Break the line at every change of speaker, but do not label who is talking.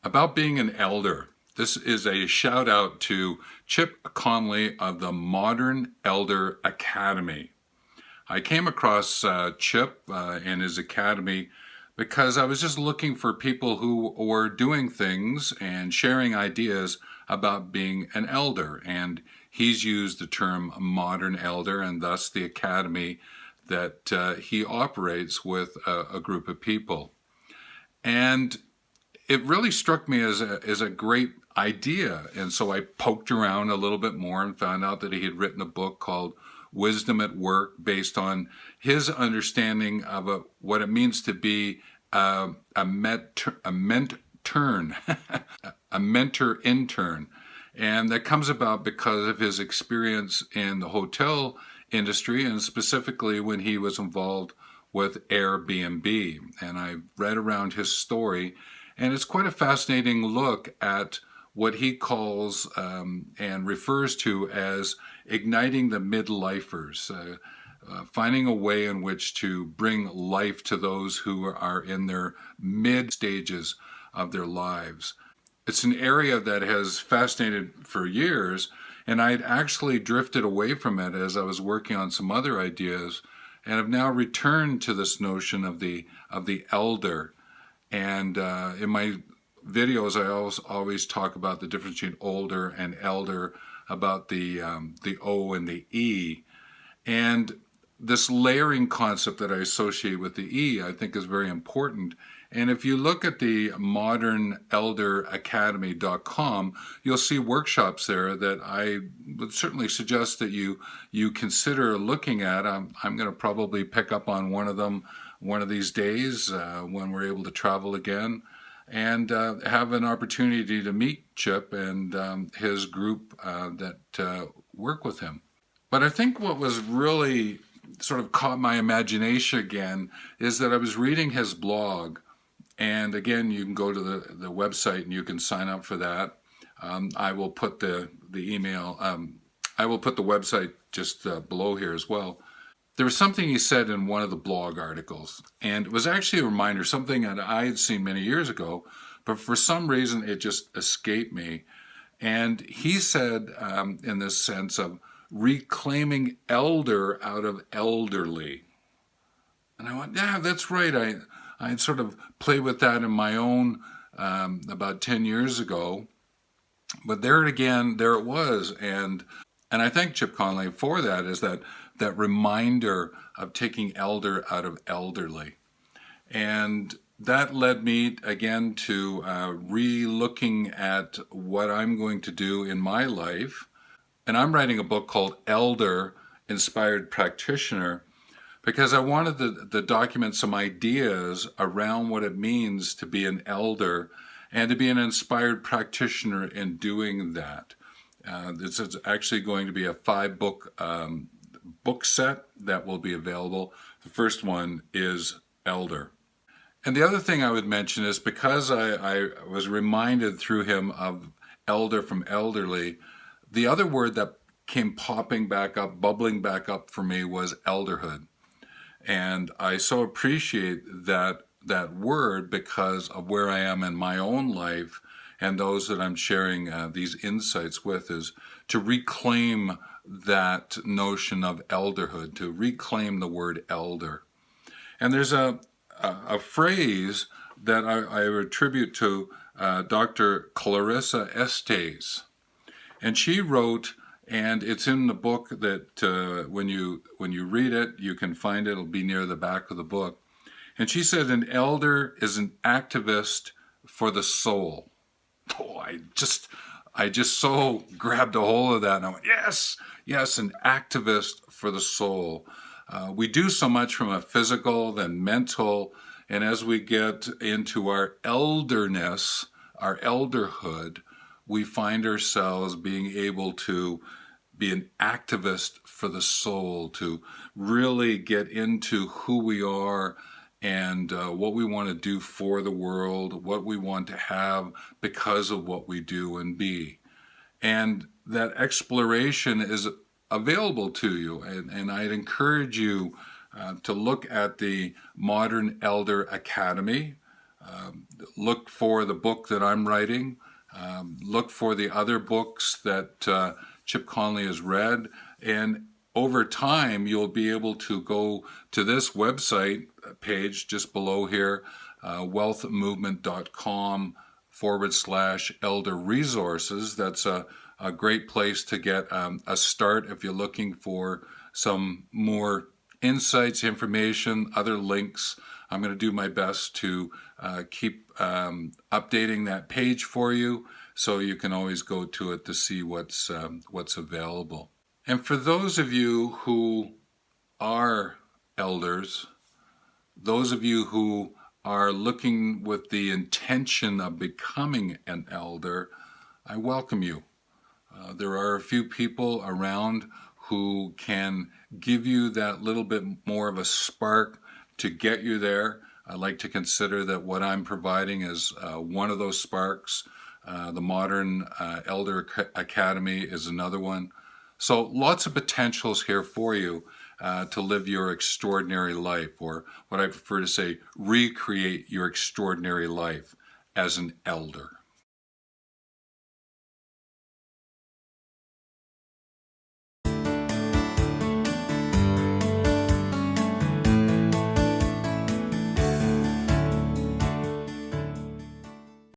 About being an elder. This is a shout out to Chip Conley of the Modern Elder Academy. I came across Chip and his academy because I was just looking for people who were doing things and sharing ideas about being an elder. And he's used the term modern elder, and thus the academy that he operates with a group of people. And it really struck me as a great idea. And so I poked around a little bit more and found out that he had written a book called Wisdom at Work, based on his understanding of what it means to be a mentern, a mentor intern. And that comes about because of his experience in the hotel industry, and specifically when he was involved with Airbnb. And I read around his story, and it's quite a fascinating look at what he calls and refers to as igniting the midlifers, finding a way in which to bring life to those who are in their mid stages of their lives. It's an area that has fascinated for years, and I'd actually drifted away from it as I was working on some other ideas, and have now returned to this notion of the elder. And in my videos, I always talk about the difference between older and elder, about the O and the E. And this layering concept that I associate with the E, I think is very important. And if you look at the modernelderacademy.com, you'll see workshops there that I would certainly suggest that you consider looking at. I'm going to probably pick up on one of them one of these days when we're able to travel again, and have an opportunity to meet Chip and his group that work with him. But I think what was really sort of caught my imagination again is that I was reading his blog. And again, you can go to the website and you can sign up for that. I will put the email, I will put the website just below here as well. There was something he said in one of the blog articles, and it was actually a reminder, something that I had seen many years ago, but for some reason it just escaped me. And he said, in this sense of reclaiming elder out of elderly. And I went, yeah, that's right. I sort of played with that in my own about 10 years ago. But there it was. And I thank Chip Conley for that, is that reminder of taking elder out of elderly. And that led me again to re-looking at what I'm going to do in my life. And I'm writing a book called Elder Inspired Practitioner, because I wanted to document some ideas around what it means to be an elder and to be an inspired practitioner in doing that. This is actually going to be a 5-book book set that will be available. The first one is Elder. And the other thing I would mention is, because I was reminded through him of elder from elderly, the other word that came popping back up, bubbling back up for me, was elderhood. And I so appreciate that word because of where I am in my own life, and those that I'm sharing these insights with, is to reclaim that notion of elderhood, to reclaim the word elder. And there's a phrase that I attribute to Dr. Clarissa Estes. And she wrote, and it's in the book that when you read it, you can find it. It'll be near the back of the book. And she said, an elder is an activist for the soul. Oh, I just so grabbed a hold of that, and I went, yes, an activist for the soul. We do so much from a physical, then mental, and as we get into our elderness, our elderhood, we find ourselves being able to be an activist for the soul, to really get into who we are and what we want to do for the world, what we want to have because of what we do and be. And that exploration is available to you, and I'd encourage you to look at the Modern Elder Academy. Look for the book that I'm writing. Look for the other books that Chip Conley has read. And over time, you'll be able to go to this website page just below here, wealthmovement.com/elder resources. That's a great place to get a start if you're looking for some more insights, information, other links. I'm going to do my best to keep updating that page for you, so you can always go to it to see what's available. And for those of you who are elders, those of you who are looking with the intention of becoming an elder, I welcome you. There are a few people around who can give you that little bit more of a spark to get you there. I like to consider that what I'm providing is one of those sparks. The Modern Elder Academy is another one. So lots of potentials here for you to live your extraordinary life, or what I prefer to say, recreate your extraordinary life as an elder.